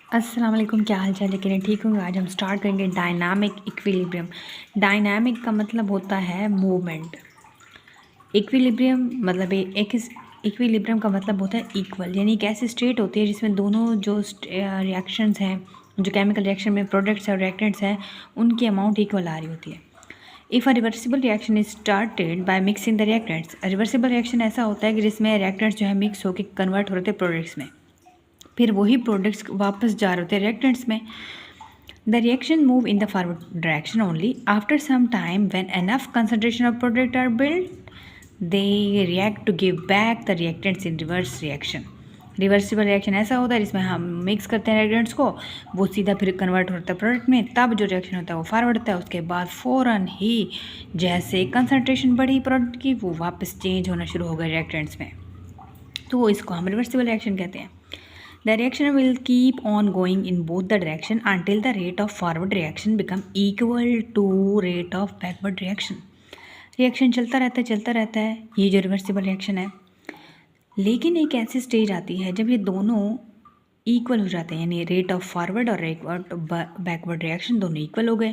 अस्सलाम वालेकुम, क्या हाल चाल है? लेकिन ठीक होंगे। आज हम स्टार्ट करेंगे डायनामिक इक्विलिब्रियम। डायनामिक का मतलब होता है मूवमेंट। इक्विलिब्रियम मतलब एक इक्विलिब्रियम का मतलब होता है इक्वल, यानी एक ऐसी स्टेट होती है जिसमें दोनों जो रिएक्शंस हैं, जो केमिकल रिएक्शन में प्रोडक्ट्स और रिएक्टेंट्स हैं, उनकी अमाउंट इक्वल आ रही होती है। If a reversible reaction is started by mixing the reactants, reversible reaction ऐसा होता है कि जिसमें रिएक्टेंट्स जो है मिक्स होकर कन्वर्ट हो रहे थे प्रोडक्ट्स में, फिर वही प्रोडक्ट्स वापस जा रहे होते रिएक्टेंट्स में। The reaction move in the forward direction only. After some time, when enough concentration of product are built, they react to give back the reactants in reverse reaction. Reversible reaction ऐसा होता है जिसमें हम mix करते हैं reactants को, वो सीधा फिर कन्वर्ट होता है प्रोडक्ट में, तब जो रिएक्शन होता है वो फॉरवर्ड होता है। उसके बाद फ़ौरन ही जैसे कंसनट्रेशन बढ़ी प्रोडक्ट की, वो वापस चेंज होना शुरू हो गए रिएक्टेंट्स में, तो इसको हम रिवर्सिबल रिएक्शन कहते हैं। The reaction will keep on going in both the direction until the rate of forward reaction become equal to rate of backward reaction. Reaction चलता रहता है, ये जो रिवर्सिबल रिएक्शन है। लेकिन एक ऐसी स्टेज आती है जब ये दोनों इक्वल हो जाते हैं, यानी रेट ऑफ फॉरवर्ड और रेट ऑफ बैकवर्ड रिएक्शन दोनों इक्वल हो गए।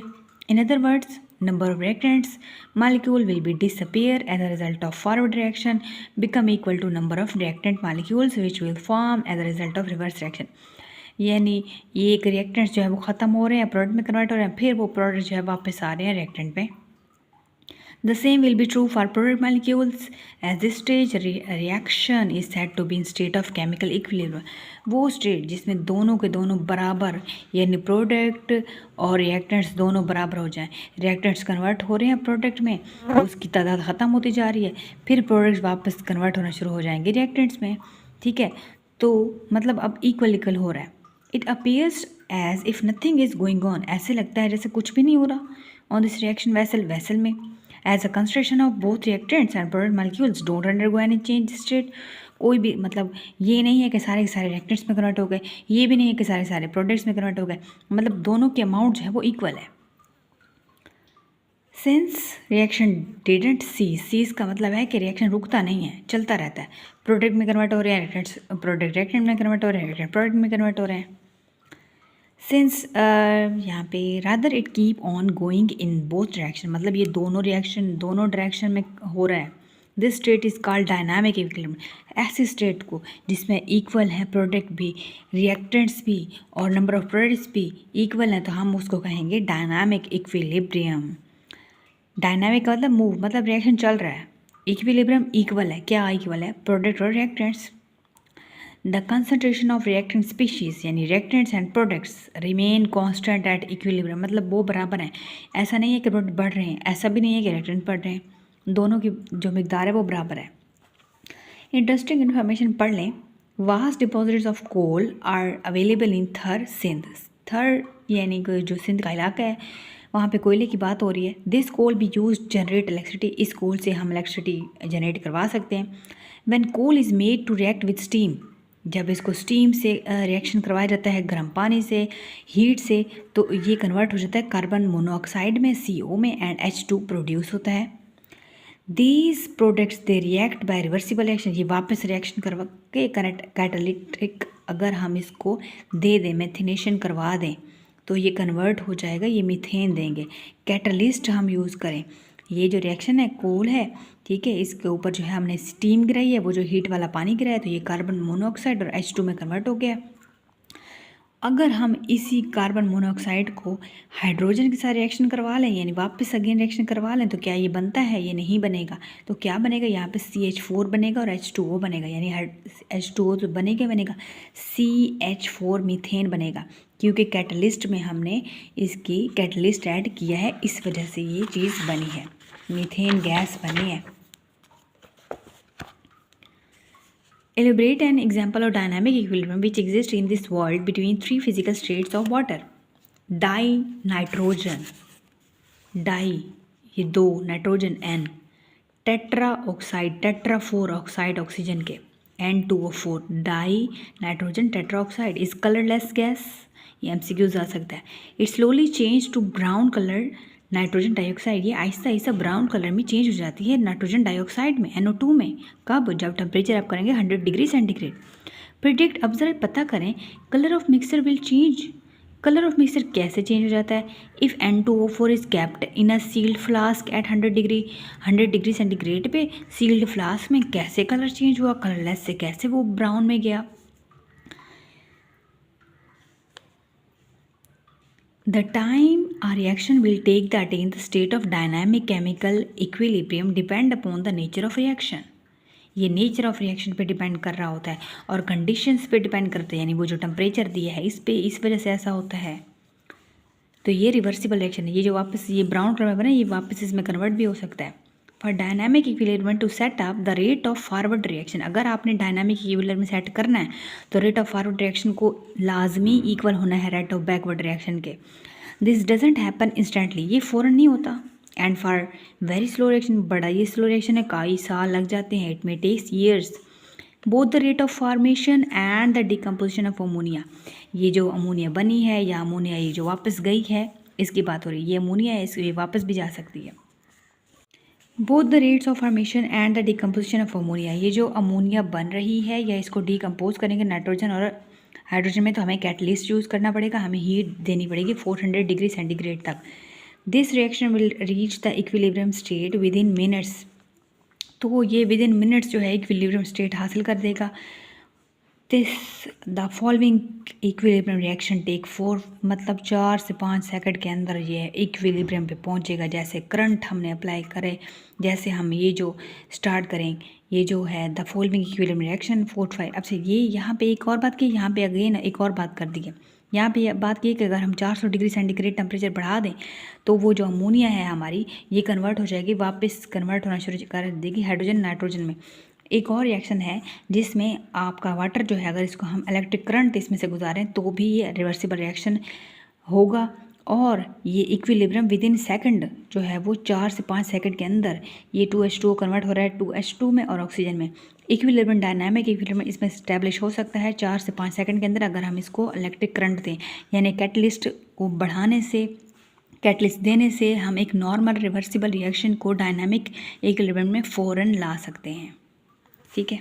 In other words, number of reactants molecule will be disappear as a result of forward reaction become equal to number of reactant molecules which will form as a result of reverse reaction। यानी ये एक reactants जो है वो ख़त्म हो रहे हैं, प्रोडक्ट में कन्वर्ट हो रहे हैं, फिर वो प्रोडक्ट जो है वापस आ रहे हैं रिएक्टेंट में। The same will be true for product molecules. At this stage, reaction is said to be in state of chemical equilibrium. वो स्टेट जिसमें दोनों के दोनों बराबर, यानी प्रोडक्ट और रिएक्टेंट्स दोनों बराबर हो जाएं। रिएक्टेंट्स कन्वर्ट हो रहे हैं प्रोडक्ट में, उसकी तादाद ख़त्म होती जा रही है, फिर प्रोडक्ट्स वापस कन्वर्ट होना शुरू हो जाएंगे रिएक्टेंट्स में। ठीक है, तो मतलब अब इक्वल हो रहा है। It appears as if nothing is going on, ऐसे लगता है जैसे कुछ भी नहीं हो रहा ऑन दिस रिएक्शन वेसल में। As a concentration of both reactants and product molecules don't undergo any change state, कोई भी मतलब ये नहीं है कि सारे के सारे रिएक्टेंट्स में कन्वर्ट हो गए, ये भी नहीं है कि सारे सारे प्रोडक्ट्स में कन्वर्ट हो गए, मतलब दोनों के अमाउंट जो है वो इक्वल है। सिंस रिएक्शन डिडंट सीज का मतलब है कि रिएक्शन रुकता नहीं है, चलता रहता है। प्रोडक्ट में कन्वर्ट हो रहे हैं रिएक्टेंट्स, प्रोडक्ट रिएक्टेंट में कन्वर्ट हो रहे हैं, रिएक्टेंट प्रोडक्ट में कन्वर्ट हो रहे हैं। सिंस यहाँ पे rather it keep on going in both direction, मतलब ये दोनों रिएक्शन दोनों डायरेक्शन में हो रहा है। This state is called dynamic equilibrium. ऐसी स्टेट को जिसमें इक्वल है प्रोडक्ट भी, रिएक्टेंट्स भी और नंबर ऑफ प्रोडक्ट्स भी इक्वल हैं, तो हम उसको कहेंगे डायनामिक इक्विलिब्रियम। डायनामिक का मतलब मूव, मतलब रिएक्शन चल रहा है। इक्विलिब्रियम इक्वल है, क्या इक्वल है? प्रोडक्ट और reactants. The concentration of reactant species यानी reactants and products remain constant at equilibrium, मतलब वो बराबर हैं। ऐसा नहीं है कि प्रोडक्ट बढ़ रहे हैं, ऐसा भी नहीं है कि रिएक्टेंट बढ़ रहे हैं, दोनों की जो मिकदार है वो बराबर है। इंटरेस्टिंग इन्फॉर्मेशन पढ़ लें। Vast deposits of coal are available in Thar Sindh. थर यानी कि जो सिंध का इलाका है, वहाँ पे कोयले की बात हो रही है। This coal be use generate electricity, इस कोल से हम इलेक्ट्रिसिटी जनरेट करवा सकते हैं। When coal is made to react with steam, जब इसको स्टीम से रिएक्शन करवाया जाता है गर्म पानी से, हीट से, तो ये कन्वर्ट हो जाता है कार्बन मोनोऑक्साइड में, CO में, एंड H2 प्रोड्यूस होता है। These products they react by reversible reaction, ये वापस रिएक्शन करवा के कैटालिटिक, अगर हम इसको दे दें, मेथिनेशन करवा दें, तो ये कन्वर्ट हो जाएगा, ये मीथेन देंगे। कैटलिस्ट हम यूज़ करें, ये जो रिएक्शन है कोल है, ठीक है, इसके ऊपर जो है हमने स्टीम गिराई है, वो जो हीट वाला पानी गिराया है, तो ये कार्बन मोनोऑक्साइड और H2 में कन्वर्ट हो गया। अगर हम इसी कार्बन मोनोऑक्साइड को हाइड्रोजन के साथ रिएक्शन करवा लें, यानी वापस अगेन रिएक्शन करवा लें, तो क्या ये बनता है? ये नहीं बनेगा। तो क्या बनेगा? यहाँ पे CH4 बनेगा और H2O बनेगा, यानी H2O तो बनेगा CH4 मीथेन बनेगा, क्योंकि कैटलिस्ट में हमने इसकी कैटलिस्ट ऐड किया है, इस वजह से ये चीज़ बनी है, मीथेन गैस बनी है। Elaborate an example of dynamic equilibrium which exists in this world between three physical states of water. Dinitrogen, di ये दो, nitrogen N, tetra oxide, tetra 4 oxide oxygen के, N2O4, di nitrogen tetra oxide is colourless gas, ये MCQs आ सकता है। It slowly change to brown colour nitrogen dioxide, ये आहिस्ता आहिस्ता ब्राउन कलर में चेंज हो जाती है नाइट्रोजन डाइऑक्साइड में, NO2 में। कब? जब टेम्परेचर आप करेंगे 100 डिग्री सेंटीग्रेड। प्रिडिक्ट ऑब्जर्व पता करें, colour of mixture will change, colour of mixture कैसे चेंज हो जाता है। If N2O4 is capped in a sealed flask at 100 degree centigrade पे सील्ड फ्लास्क में कैसे कलर चेंज हुआ, कलरलेस से कैसे वो ब्राउन में गया। The time a reaction will take to attain the state of dynamic chemical equilibrium depend upon the nature of reaction। ये नेचर ऑफ रिएक्शन पे डिपेंड कर रहा होता है और कंडीशंस पे डिपेंड करते हैं, यानी वो जो टेम्परेचर दिया है इस पे, इस वजह से ऐसा होता है। तो ये रिवर्सिबल रिएक्शन है, ये जो वापस ये ब्राउन कलर में बना ये वापस इसमें कन्वर्ट भी हो सकता है। For dynamic equilibrium to set up the rate of forward reaction, अगर आपने डायनामिक इक्विलिब्रियम में सेट करना है तो रेट ऑफ फॉरवर्ड रिएक्शन को लाजमी इक्वल होना है रेट ऑफ बैकवर्ड रिएक्शन के। दिस डजेंट हैपन इंस्टेंटली, ये फ़ौरन नहीं होता। And for very slow reaction, बड़ा ये स्लो रिएक्शन है, कई साल लग जाते हैं, it may takes years. Both the rate of formation and the decomposition of ammonia, ये जो अमोनिया बनी है या अमोनिया ये जो वापस गई है इसकी बात हो रही है, ये अमोनिया है, ये वापस भी जा सकती है। Both the rates of formation and the decomposition of ammonia, ये जो अमोनिया बन रही है या इसको डिकम्पोज करेंगे नाइट्रोजन और हाइड्रोजन में, तो हमें कैटलिस्ट यूज़ करना पड़ेगा, हमें हीट देनी पड़ेगी 400 डिग्री सेंटीग्रेड तक। This reaction will reach the equilibrium state with in minutes, तो ये विद इन मिनट्स जो है इक्विलिब्रियम स्टेट हासिल कर देगा। This the following equilibrium reaction take 4, मतलब 4 से 5 सेकंड के अंदर ये इक्विलिब्रियम पे पहुंचेगा। जैसे करंट हमने अप्लाई करे, जैसे हम ये जो स्टार्ट करें, ये जो है द फॉलोइंग इक्विलिब्रियम रिएक्शन 4-5। अब से ये यहाँ पे एक और बात की, यहाँ पे अगेन एक और बात कर दी है। यहाँ पे बात की कि अगर हम 400 डिग्री सेंटीग्रेड टेम्परेचर बढ़ा दें तो वो जो अमोनिया है हमारी ये कन्वर्ट हो जाएगी, वापस कन्वर्ट होना शुरू कर देगी हाइड्रोजन नाइट्रोजन में। एक और रिएक्शन है जिसमें आपका वाटर जो है, अगर इसको हम इलेक्ट्रिक करंट इसमें से गुजारें तो भी ये रिवर्सिबल रिएक्शन होगा, और ये इक्विलिब्रियम विद इन सेकंड जो है वो 4 से 5 सेकंड के अंदर ये 2H2O कन्वर्ट हो रहा है 2H2 में और ऑक्सीजन में। इक्विलिब्रियम डायनामिक इक्विलिब्रियम इसमें स्टैब्लिश हो सकता है 4 से 5 सेकंड के अंदर, अगर हम इसको इलेक्ट्रिक करंट दें, यानी कैटलिस्ट को बढ़ाने से, कैटलिस्ट देने से हम एक नॉर्मल रिवर्सिबल रिएक्शन को डायनामिक इक्विलिब्रियम में फ़ौरन ला सकते हैं। ठीक है।